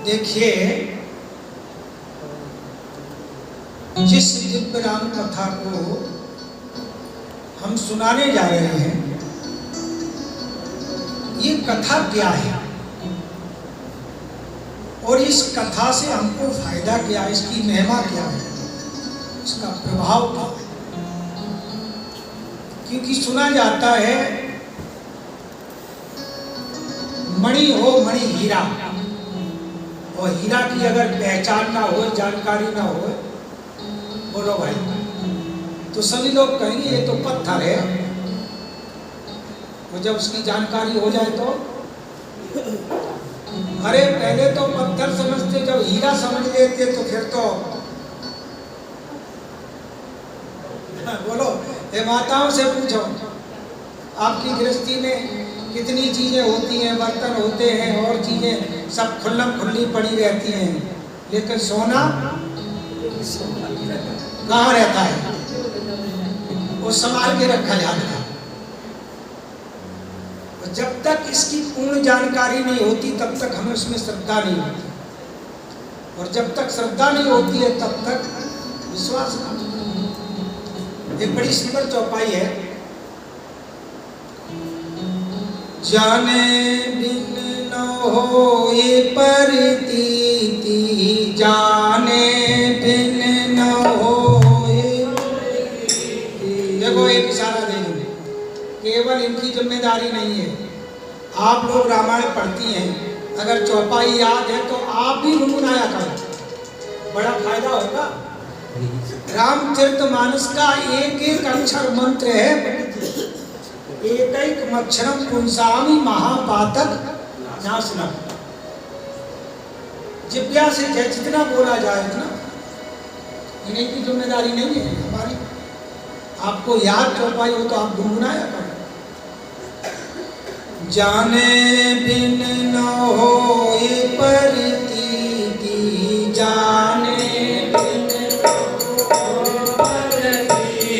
देखिए, जिस दिव्य राम कथा को हम सुनाने जा रहे हैं, ये कथा क्या है और इस कथा से हमको फायदा क्या है, इसकी महिमा क्या है, इसका प्रभाव क्या है। क्योंकि सुना जाता है मणि हो मणि हीरा, और हीरा की अगर पहचान ना हो, जानकारी ना हो, बोलो भाई, तो सभी लोग कहेंगे ये तो पत्थर है। और जब उसकी जानकारी हो जाए तो अरे पहले तो पत्थर समझते, जब हीरा समझ लेते तो फिर तो बोलो, ये माताओं से पूछो आपकी गृहस्थी में कितनी चीजें होती हैं, बर्तन होते हैं और चीजें सब खुल्लम खुल्ली पड़ी रहती हैं, लेकिन सोना कहाँ रहता है, वो संभाल के रखा जाता है। जब तक इसकी पूर्ण जानकारी नहीं होती तब तक हमें उसमें श्रद्धा नहीं होती, और जब तक श्रद्धा नहीं होती है तब तक विश्वास नहीं होता। एक बड़ी सुंदर चौपाई है, जाने बिन न होए प्रतीति, जाने बिन न होए। देखो एक इशारा दे दूं, केवल इनकी जिम्मेदारी नहीं है। आप लोग रामायण पढ़ती हैं, अगर चौपाई याद है तो आप भी गुनगुनाया करो, बड़ा फायदा होगा। रामचरितमानस का एक एक अक्षर मंत्र है, एक एक मक्षरम पुंसामी महापातक नाशनम। जिज्ञा से जितना बोला जाए उतना, इन्हीं की जिम्मेदारी नहीं है हमारी। आपको याद चौपाई हो तो आप गुनगुनाया करो। जाने बिन न होए प्रतीति, जाने बिन न होए प्रतीति,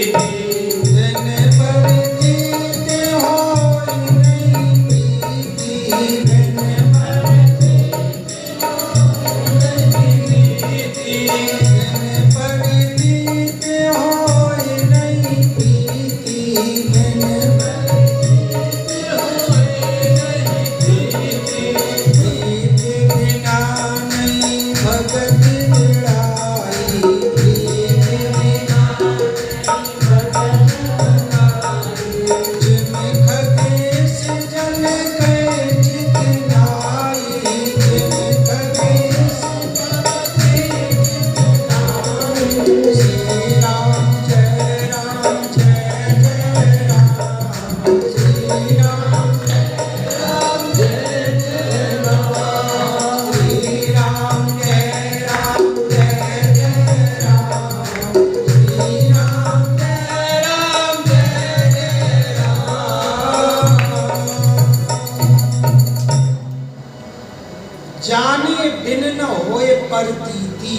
बिन प्रतीति होए नहीं प्रीति, बिन प्रतीति होए नहीं प्रीति, बिन प्रतीति होए नहीं प्रीति, बिन जाने बिन न होए प्रतीति,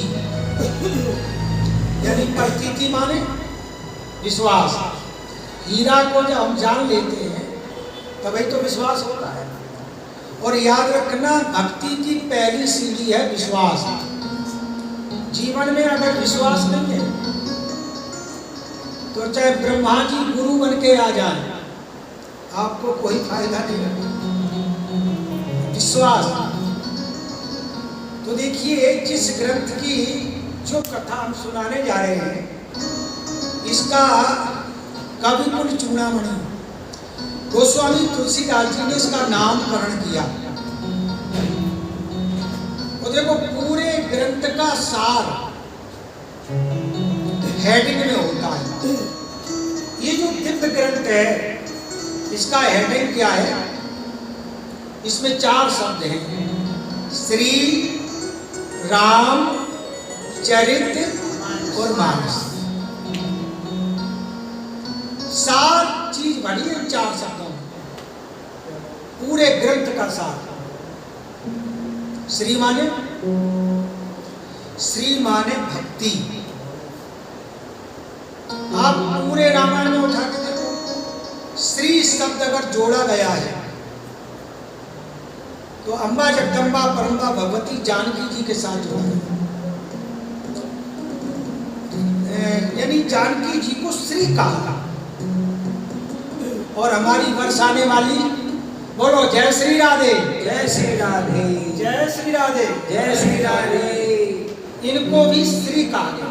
यानी प्रतीति माने विश्वास। हीरा को जब हम जान लेते हैं तभी तो विश्वास होता है। और याद रखना, भक्ति की पहली सीढ़ी है विश्वास। जीवन में अगर विश्वास नहीं है तो चाहे ब्रह्मा जी गुरु बन के आ जाए, आपको कोई फायदा नहीं होगा। विश्वास। तो देखिए, जिस ग्रंथ की जो कथा हम सुनाने जा रहे हैं, इसका कवि कुल चूड़ामणि गोस्वामी तुलसीदास जी ने इसका नामकरण किया। और देखो, पूरे ग्रंथ का सार हेडिंग में होता है। ये जो दिव्य ग्रंथ है इसका हेडिंग क्या है? इसमें 4 शब्द हैं, श्री राम चरित और मानस। सार चीज भरी है 4 शब्दों में, पूरे ग्रंथ का सार। श्री माने भक्ति। आप पूरे रामायण में उठा के देखो, श्री शब्द अगर जोड़ा गया है तो अम्बा जगदम्बा परम्बा भगवती जानकी जी के साथ जोड़ा गया, यानी जानकी जी को श्री कहा। और हमारी बरसाने वाली, बोलो जय श्री राधे, जय श्री राधे, जय श्री राधे, जय श्री राधे। इनको भी श्री कहा गया,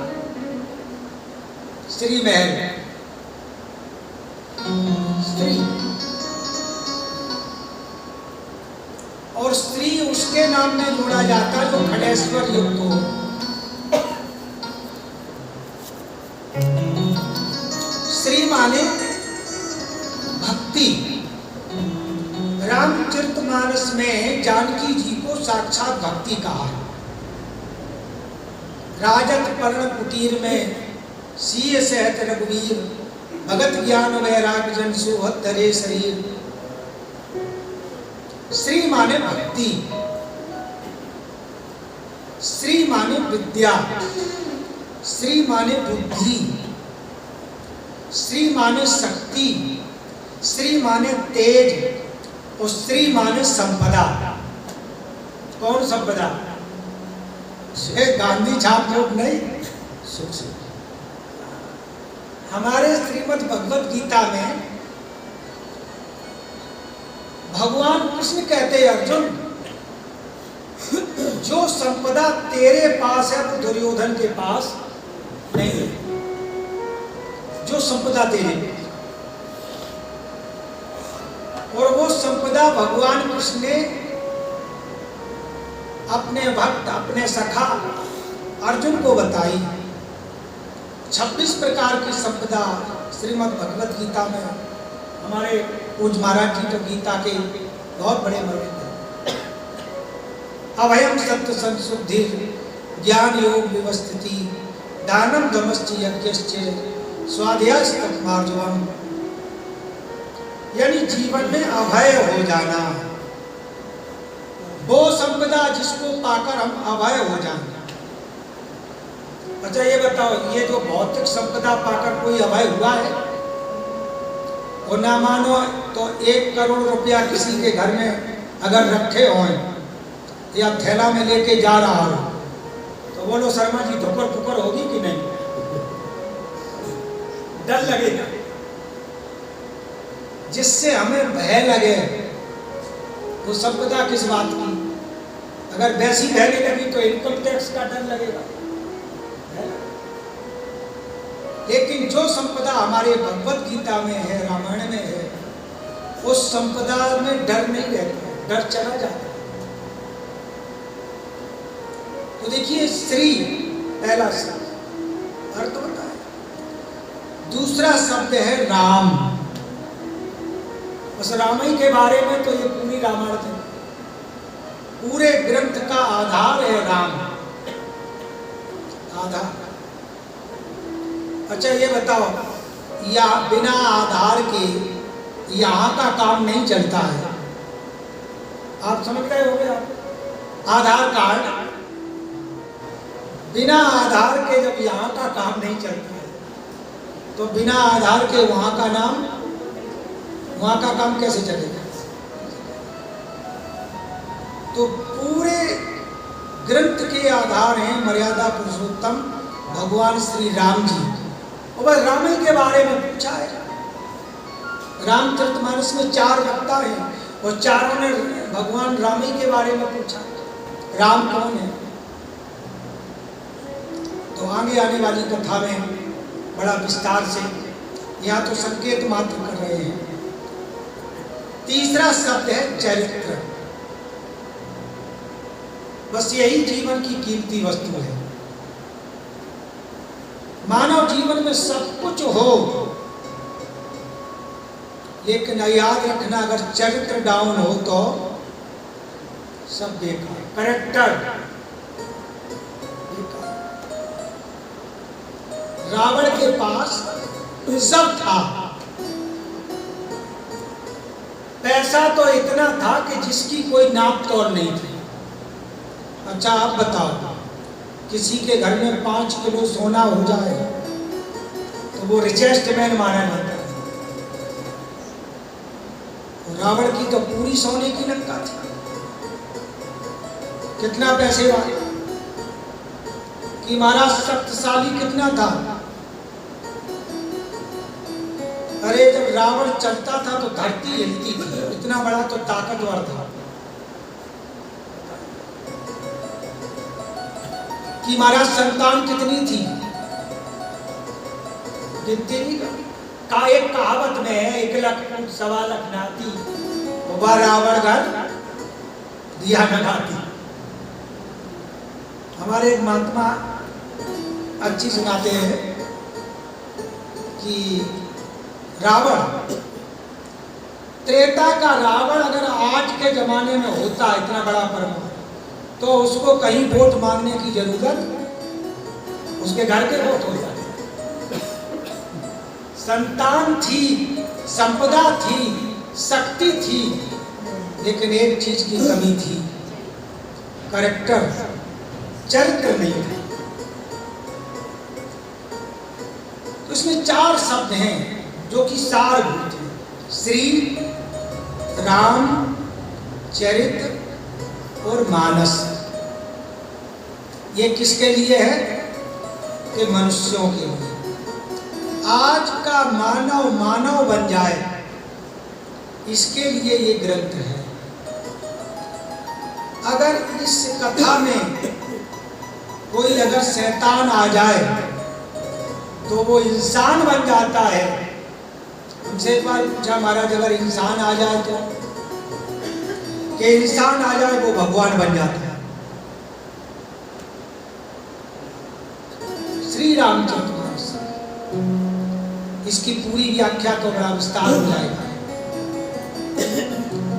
श्री महल, स्त्री। और स्त्री उसके नाम में जोड़ा जाता है जो खड़ेश्वर युक्त हो। श्री माने भक्ति। रामचरितमानस में जानकी जी को साक्षात भक्ति कहा है। राजत पर्ण कुटीर में सीय सहत रघुवीर, भगत ज्ञान वैराग जन सोहत धरे शरीर। श्री माने भक्ति, श्री माने विद्या, श्री माने बुद्धि, श्री माने शक्ति, श्री माने तेज और श्री माने संपदा। कौन संपदा? गांधी छाप लोग नहीं, सुख से। हमारे श्रीमद् भगवत गीता में भगवान कृष्ण कहते हैं, अर्जुन जो संपदा तेरे पास है वो दुर्योधन के पास नहीं है। जो संपदा तेरे, और वो संपदा भगवान कृष्ण ने अपने भक्त, अपने सखा अर्जुन को बताई। 26 प्रकार की संपदा श्रीमद् भगवत गीता में। हमारे पूज महाराज जी तो गीता के बहुत बड़े मर्द थे। अभयम सत्य संशुद्धि ज्ञान योग व्यवस्थिति दानम दमश्च यज्ञश्च स्वाध्यायस्तमार्जवम, यानी जीवन में अभय हो जाना। वो संपदा जिसको पाकर हम अभय हो जाएंगे। अच्छा ये बताओ, ये जो भौतिक संपदा पाकर कोई अभय हुआ है? और ना मानो तो 1 करोड़ रुपया किसी के घर में अगर रखे हों या थैला में लेके जा रहा हो तो बोलो शर्मा जी धोकर फुकर होगी कि नहीं? डर लगेगा। जिससे हमें भय लगे वो संपदा किस बात की? अगर वैसी भयने लगी तो इनकम टैक्स का डर लगेगा। लेकिन जो संपदा हमारे भगवत गीता में है, रामायण में है, उस संपदा में डर नहीं रहता, डर चला जाता। तो देखिए, श्री पहला शब्द अर्थ होता है। दूसरा शब्द है राम। बस राम ही के बारे में तो ये पूरी रामायण है। पूरे ग्रंथ का आधार है राम, आधार। अच्छा ये बताओ, या बिना आधार के यहाँ का काम नहीं चलता है। आप समझ रहे होंगे। आप आधार कार्ड, बिना आधार के जब यहाँ का काम नहीं चलता है तो बिना आधार के वहाँ का नाम, वहाँ का काम कैसे चलेगा? तो पूरे ग्रंथ के आधार हैं मर्यादा पुरुषोत्तम भगवान श्री राम जी। और बस राम ही के बारे में पूछा है। रामचरितमानस में 4 वक्ता हैं और चारों ने भगवान राम ही के बारे में पूछा। राम कौन है? तो आगे आने वाली कथा में बड़ा विस्तार से, यहाँ तो संकेत मात्र कर रहे हैं। तीसरा शब्द है चरित्र। बस यही जीवन की कीमती वस्तु है। मानव जीवन में सब कुछ हो, लेकिन याद रखना अगर चरित्र डाउन हो तो सब बेकार। कैरेक्टर बेकार। रावण के पास सब था, पैसा तो इतना था कि जिसकी कोई नाप तोड़ नहीं थी। अच्छा आप बताओ, किसी के घर में 5 किलो सोना हो जाए तो वो रिचेस्ट मैन माना जाता है। रावण की तो पूरी सोने की लंका थी। कितना पैसे वाले कि महाराज शक्तिशाली कितना था। अरे जब रावण चलता था तो धरती हिलती थी, इतना बड़ा तो ताकतवर था। कि महाराज संतान कितनी थी, गिनती नहीं करती। का एक कहावत में है, 1 लाख फूट 1.25 लाख नाती, वह रावण घर दिया न खाती। हमारे एक महात्मा अच्छी सुनाते हैं कि रावण, त्रेता का रावण अगर आज के जमाने में होता इतना बड़ा परमाणु, तो उसको कहीं वोट मांगने की जरूरत, उसके घर के वोट हो जाते। संतान थी, संपदा थी, शक्ति थी, लेकिन एक चीज की कमी थी, कैरेक्टर, चरित्र नहीं था। तो इसमें 4 शब्द हैं जो कि सारभूत हैं: श्री, राम, चरित्र और मानस। ये किसके लिए है? कि मनुष्यों के लिए। आज का मानव मानव बन जाए, इसके लिए ये ग्रंथ है। अगर इस कथा में कोई अगर शैतान आ जाए तो वो इंसान बन जाता है। हमसे एक बार पूछा महाराज, अगर इंसान आ जाए तो? कि इंसान आ जाए वो भगवान बन जाता है। श्री रामचरितमानस, इसकी पूरी व्याख्या तो बड़ा विस्तार हो जाएगा।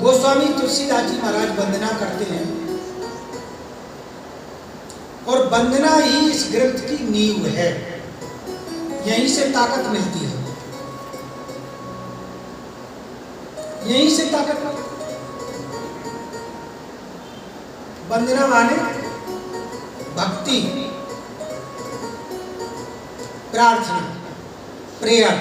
गोस्वामी तुलसीदास जी महाराज वंदना करते हैं, और वंदना ही इस ग्रंथ की नींव है। यहीं से ताकत मिलती है, यहीं से ताकत मिलती है। वंदना माने भक्ति, प्रार्थना, प्रेयर।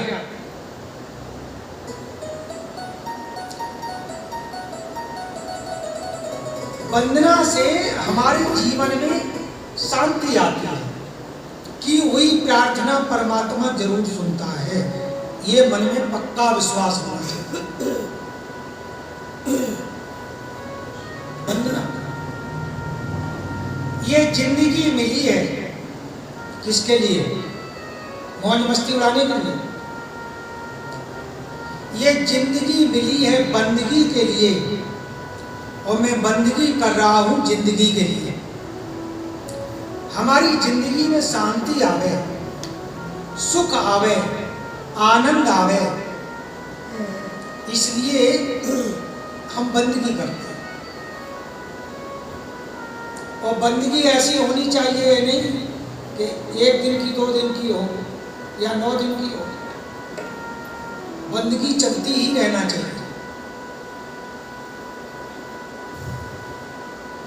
वंदना से हमारे जीवन में शांति आती है। की हुई प्रार्थना परमात्मा जरूर सुनता है, ये मन में पक्का विश्वास होना चाहिए। वंदना, ये जिंदगी मिली है किसके लिए? मौज मस्ती उड़ाने के लिए? ये जिंदगी मिली है बंदगी के लिए, और मैं बंदगी कर रहा हूं जिंदगी के लिए। हमारी जिंदगी में शांति आवे, सुख आवे, आनंद आवे, इसलिए हम बंदगी करते हैं। और बंदगी ऐसी होनी चाहिए नहीं कि 1 दिन की, 2 दिन की हो या 9 दिन की हो। बंदगी चलती ही रहना चाहिए।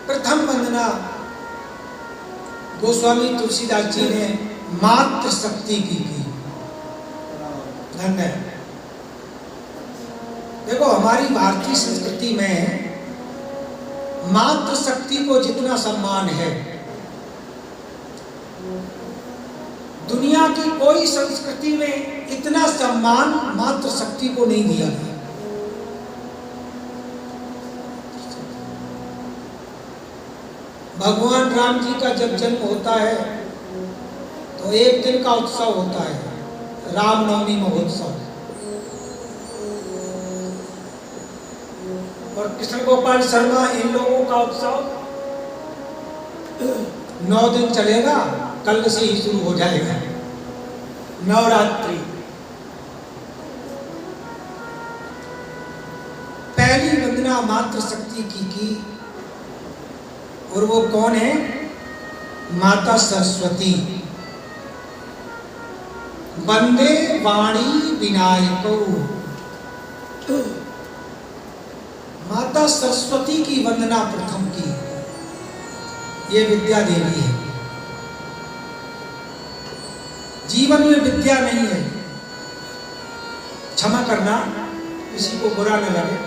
प्रथम वंदना गोस्वामी तुलसीदास जी ने मातृ शक्ति की। धन्य। देखो हमारी भारतीय संस्कृति में मातृ शक्ति को जितना सम्मान है, दुनिया की कोई संस्कृति में इतना सम्मान मातृ शक्ति को नहीं दिया गया। भगवान राम जी का जब जन्म होता है तो 1 दिन का उत्सव होता है, रामनवमी महोत्सव। और कृष्ण गोपाल शर्मा इन लोगों का उत्सव 9 दिन चलेगा, कल से ही शुरू हो जाएगा नवरात्रि। पहली वंदना मातृशक्ति की और वो कौन है? माता सरस्वती। वंदे वाणी विनायको, माता सरस्वती की वंदना प्रथम की। ये विद्या देवी है। जीवन में विद्या नहीं है, क्षमा करना, किसी को बुरा न लगे।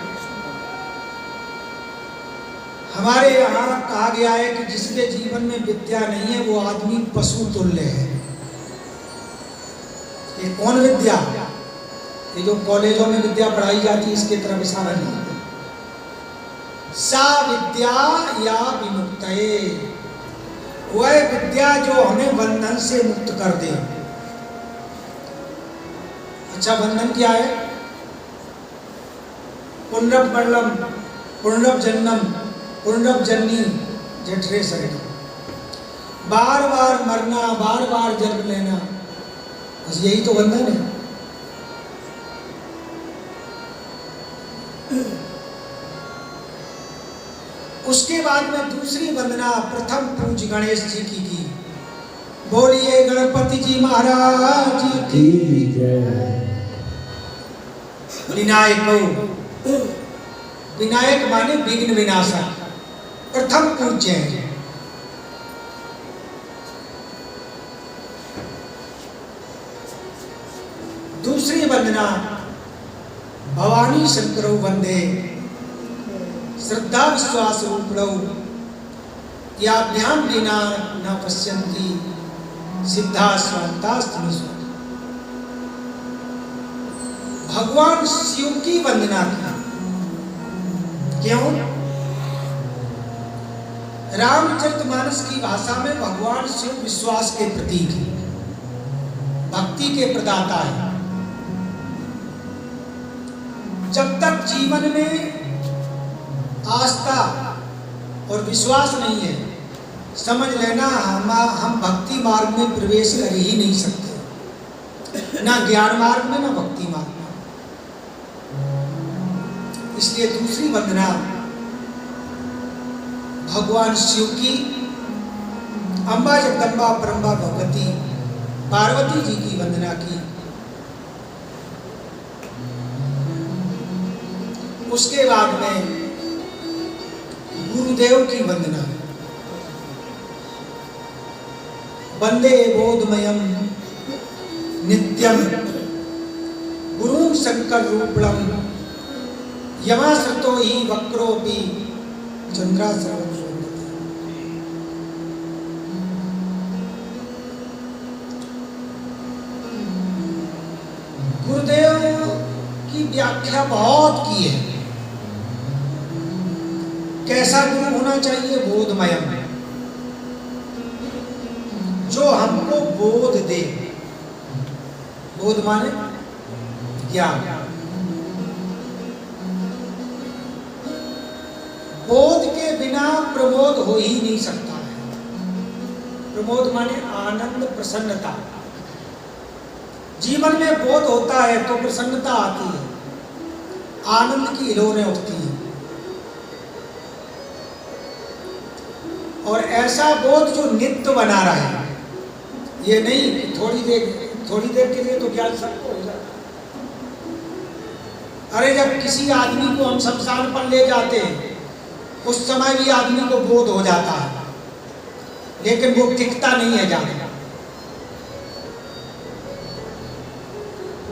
हमारे यहाँ कहा गया है कि जिसके जीवन में विद्या नहीं है वो आदमी पशु तुल्य है। ये कौन विद्या? ये जो कॉलेजों में विद्या पढ़ाई जाती है इसके तरफ इशारा नहीं है। सा विद्या या विमुक्तये, वह विद्या जो हमें बंधन से मुक्त कर दे। अच्छा, बंधन क्या है? पुनर्मरणम, पुनर्जन्म, पुनर्जन्नी जठरे शरीर, बार बार मरना, बार बार जन्म लेना, बस यही तो बंधन है। उसके बाद में दूसरी वंदना प्रथम पूज्य गणेश जी की। बोलिए गणपति जी महाराज की जय। विनायको, विनायक माने विघ्न विनाशक, प्रथम पूज्य है। दूसरी वंदना भवानी शंकरो वंदे, श्रद्धा विश्वास रूपणौ, याभ्याम विना न पश्यन्ति सिद्धा स्वान्तास्तनुषु। भगवान शिव की वंदना की। क्यों? रामचरितमानस की भाषा में भगवान शिव विश्वास के प्रतीक है, भक्ति के प्रदाता है। जब तक जीवन में आस्था और विश्वास नहीं है, समझ लेना हम भक्ति मार्ग में प्रवेश कर ही नहीं सकते, ना ज्ञान मार्ग में ना भक्ति मार्ग में। इसलिए दूसरी वंदना भगवान शिव की, अम्बा जगदम्बा परम्बा भगवती पार्वती जी की वंदना की। उसके बाद में गुरुदेव की वंदना। वंदे बोधमयम नित्यम गुरुं शंकर रूपणम, यमाश्रितो हि वक्रोऽपि चंद्राश्रवं वन्दते। गुरुदेव की व्याख्या बहुत की है। कैसा गुरु होना चाहिए? बोधमयम, जो हमको बोध दे। बोध माने ज्ञान। बोध के बिना प्रमोद हो ही नहीं सकता है। प्रमोद माने आनंद, प्रसन्नता। जीवन में बोध होता है तो प्रसन्नता आती है, आनंद की हिलोरें उठती हैं। और ऐसा बोध जो नित्य बना रहे, ये नहीं कि थोड़ी देर के लिए तो ज्ञान सबको हो जाता है। अरे जब किसी आदमी को हम शमशान पर ले जाते हैं उस समय भी आदमी को बोध हो जाता है, लेकिन वो टिकता नहीं है ज्यादा।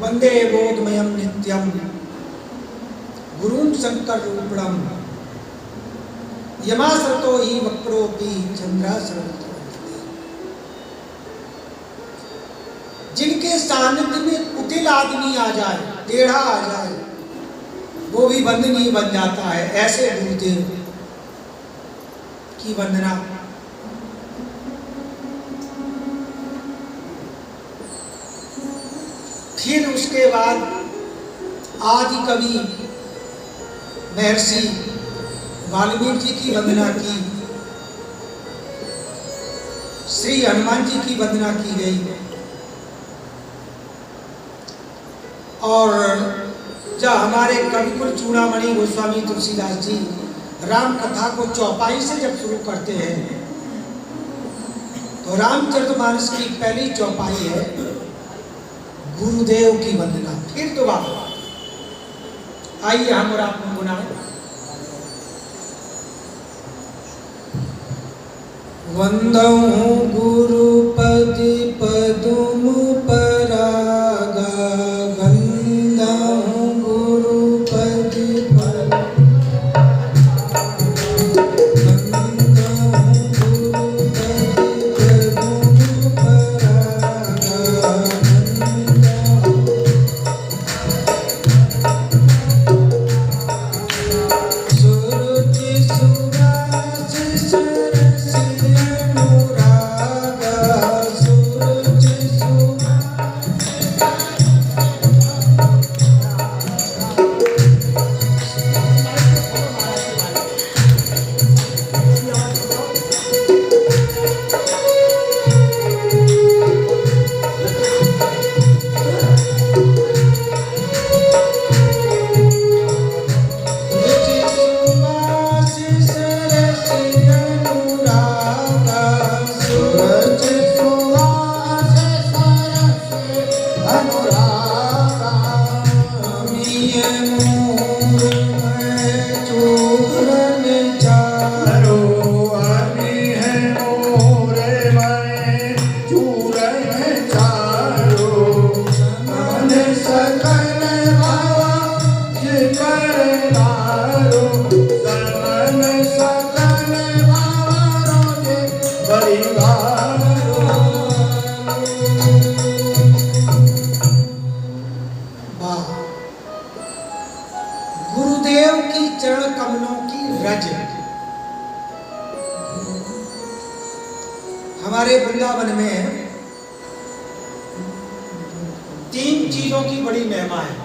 वंदे बोधमयम नित्यम गुरुं शंकर रूपणम, यमाश्रितो हि वक्रोऽपि चंद्राश्रवं वन्दते। जिनके सानिध्य में कुटिल आदमी आ जाए, टेढ़ा आ जाए, वो भी वंदनीय बन जाता है। ऐसे गुरुदेव की वंदना। फिर उसके बाद आदि कवि महर्षि वाल्मीकि जी की वंदना की। श्री हनुमान जी की वंदना की गई। और जब हमारे कविकुल चूड़ामणि गोस्वामी तुलसीदास जी राम कथा को चौपाई से जब शुरू करते हैं तो रामचरितमानस की पहली चौपाई है गुरुदेव की वंदना। फिर दोबारा आइए हम और आप गुनाएं। वंदहु गुरुपति पदुम परागा, वंदहु गुरुपति गुरुदेव की चरण कमलों की रज। हमारे वृंदावन में 3 चीजों की बड़ी महिमा है,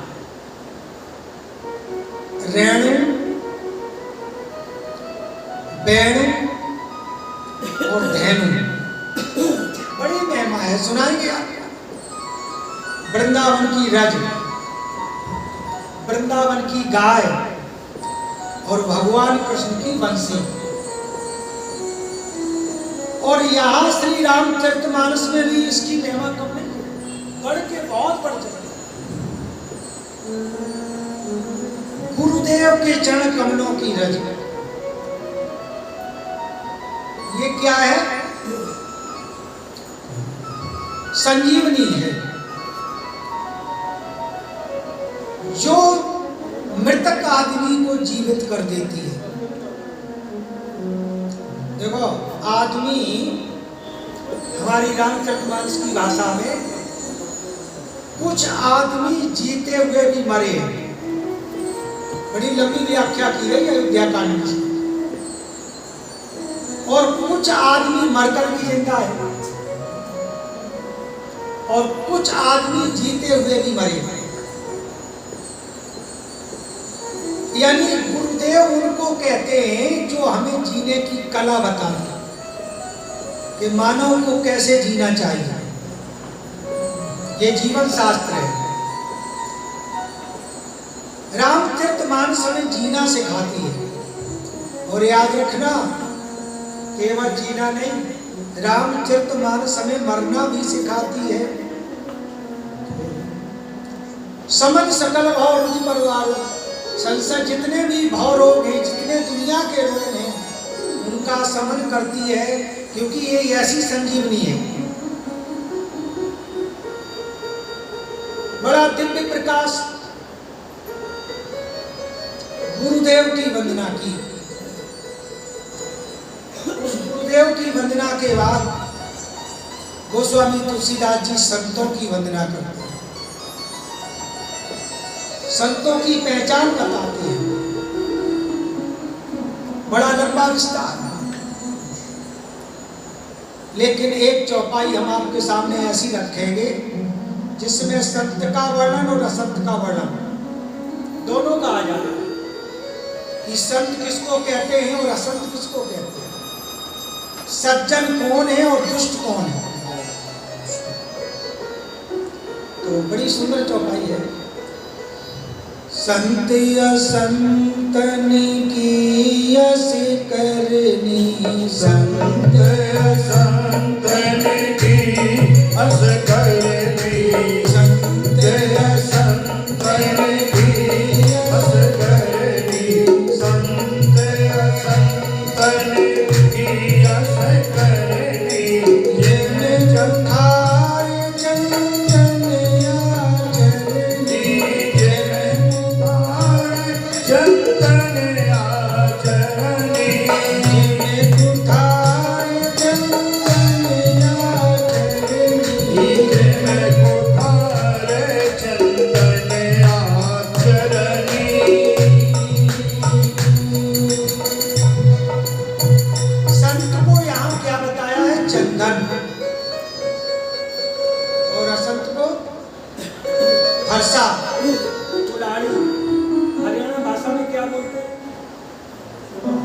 रेणु, वेणु और धेनु। बड़ी महिमा है, सुनाएंगे आप। वृंदावन की रज, वृंदावन की गाय और भगवान कृष्ण की बंसी। और यहाँ श्री रामचरितमानस में भी इसकी महिमा कम नहीं है, बढ़ के बहुत बढ़ जाती है। गुरुदेव के चरण कमलों की रज, ये क्या है? संजीवनी है जो मृतक आदमी को जीवित कर देती है। देखो, आदमी हमारी रामचरितमानस की भाषा में कुछ आदमी जीते हुए भी मरे, बड़ी लंबी व्याख्या की गई अयोध्या कांड में। और कुछ आदमी मरकर भी जिंदा है और कुछ आदमी जीते हुए भी मरे। यानी गुरुदेव उनको कहते हैं जो हमें जीने की कला बताते हैं कि मानव को कैसे जीना चाहिए। ये जीवन शास्त्र है। रामचरितमानस हमें जीना सिखाती है। और याद रखना, केवल जीना नहीं, रामचरितमानस हमें मरना भी सिखाती है। समझ सकल भाव रुचि परिवार, संसार जितने भी भाव रोग हैं, जितने दुनिया के रोग हैं, उनका समन करती है, क्योंकि ये ऐसी संजीवनी है। बड़ा दिव्य प्रकाश। गुरुदेव की वंदना की। उस गुरुदेव की वंदना के बाद गोस्वामी तुलसीदास जी संतों की वंदना करते हैं, संतों की पहचान बताते हैं। बड़ा लंबा विस्तार, लेकिन एक चौपाई हम आपके सामने ऐसी रखेंगे जिसमें संत का वर्णन और असंत का वर्णन दोनों का आ जाए कि संत किसको कहते हैं और असंत किसको कहते हैं। सज्जन कौन है और दुष्ट कौन है। तो बड़ी सुंदर चौपाई है। संत असंतन की यस करनी, संत संतन की अस करनी, संत संतन की अस करनी, संत संतन की अस करनी, जिन जंघार चंदन आचरनी, जिन कुठार चंदन आचरनी, जिन कुठार चंदन आचरनी, जिन कुठार चंदन आचरनी। संत को यहाँ क्या बताया है? चंदन। और असंत को फरसा। कुल्हाड़ी हरियाणा भाषा में क्या बोलते हैं?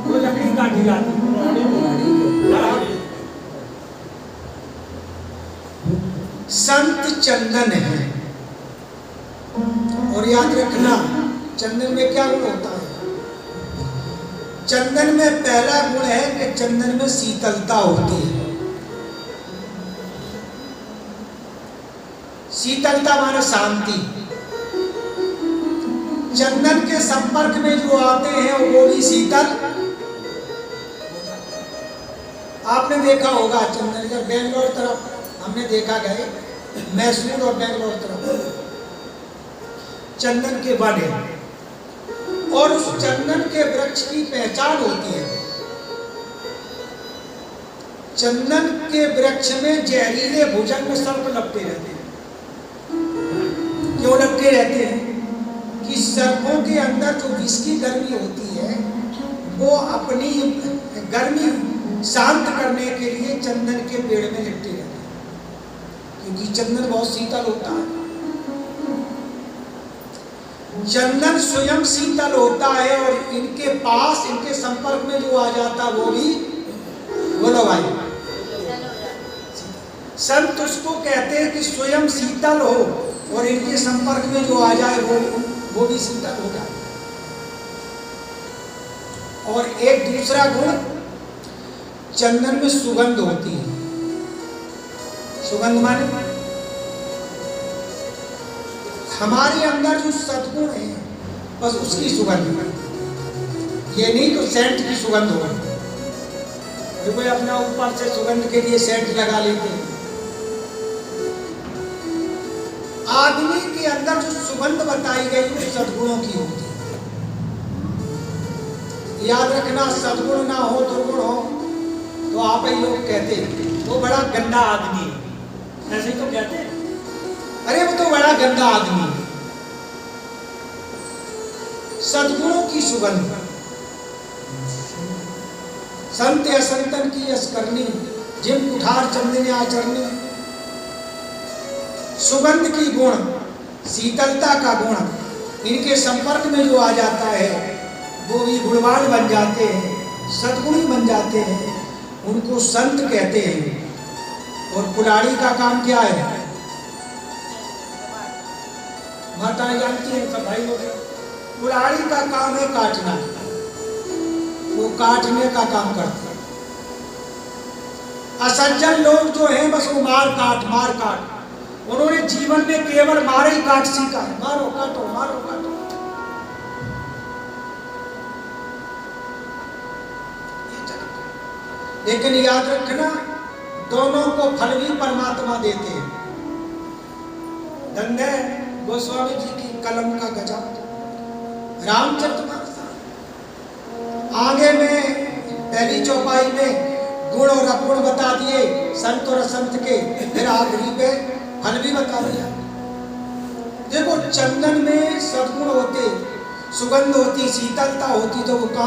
वो लकड़ी काटी जाती है। संत चंदन है। और याद रखना, चंदन में क्या गुण होता है? चंदन में पहला गुण है कि चंदन में शीतलता होती है। शीतलता माने शांति। चंदन के संपर्क में जो आते हैं वो भी शीतल। आपने देखा होगा चंदन, इधर बेंगलोर तरफ हमने देखा गए, मैसूर और बेंगलोर तरफ चंदन के वन है और उस चंदन के वृक्ष की पहचान होती है। चंदन के वृक्ष में जहरीले भुजंग सर्प लपटे रहते हैं। क्यों लपटे रहते हैं? कि सर्पों के अंदर जो विष की गर्मी होती है वो अपनी गर्मी शांत करने के लिए चंदन के पेड़ में लिपटे रहते हैं, क्योंकि चंदन बहुत शीतल होता है। चंदन स्वयं शीतल होता है और इनके पास, इनके संपर्क में जो आ जाता वो भी बोलो भाई, संत उसको कहते हैं कि स्वयं शीतल हो और इनके संपर्क में जो आ जाए वो भी शीतल हो जाए। और एक दूसरा गुण, चंदन में सुगंध होती है। सुगंध माने हमारे अंदर जो सद्गुण है बस उसकी सुगंध, ये नहीं तो सेंट की सुगंध हो। कोई अपना ऊपर से सुगंध के लिए सेंट लगा लेते हैं। आदमी के अंदर जो सुगंध बताई गई वो सद्गुणों की होती है। याद रखना, सद्गुण ना हो, दुर्गुण हो तो आप ही लोग कहते हैं वो बड़ा गंदा आदमी है, ऐसे ही तो कहते हैं। अरे वो तो बड़ा गंदा आदमी है। सद्गुणों की सुगंध, संत असंतन की यस करनी, जिम कुठार चंदन आचरनी। सुगंध की गुण, शीतलता का गुण, इनके संपर्क में जो आ जाता है वो भी गुणवान बन जाते हैं, सद्गुणी बन जाते हैं, उनको संत कहते हैं। और कुल्हाड़ी का काम क्या है? माताएं जानती हैं, सब भाई लोग। कुल्हाड़ी का काम है काटना, वो काटने का काम करते हैं। असज्जन लोग जो हैं बस वो मार काट, उन्होंने जीवन में केवल मार ही काट सीखा है। मारो काटो, मारो काटो। लेकिन याद रखना, दोनों को फल भी परमात्मा देते हैं। धन्य गोस्वामी जी की कलम का गजब, रामचरितमानस। आगे में पहली चौपाई में गुण और अगुण बता दिए संत और असंत के, फिर आखिरी पे फल भी बता दिया। देखो, चंदन में सद्गुण होते, सुगंध होती, शीतलता होती, तो वो कहाँ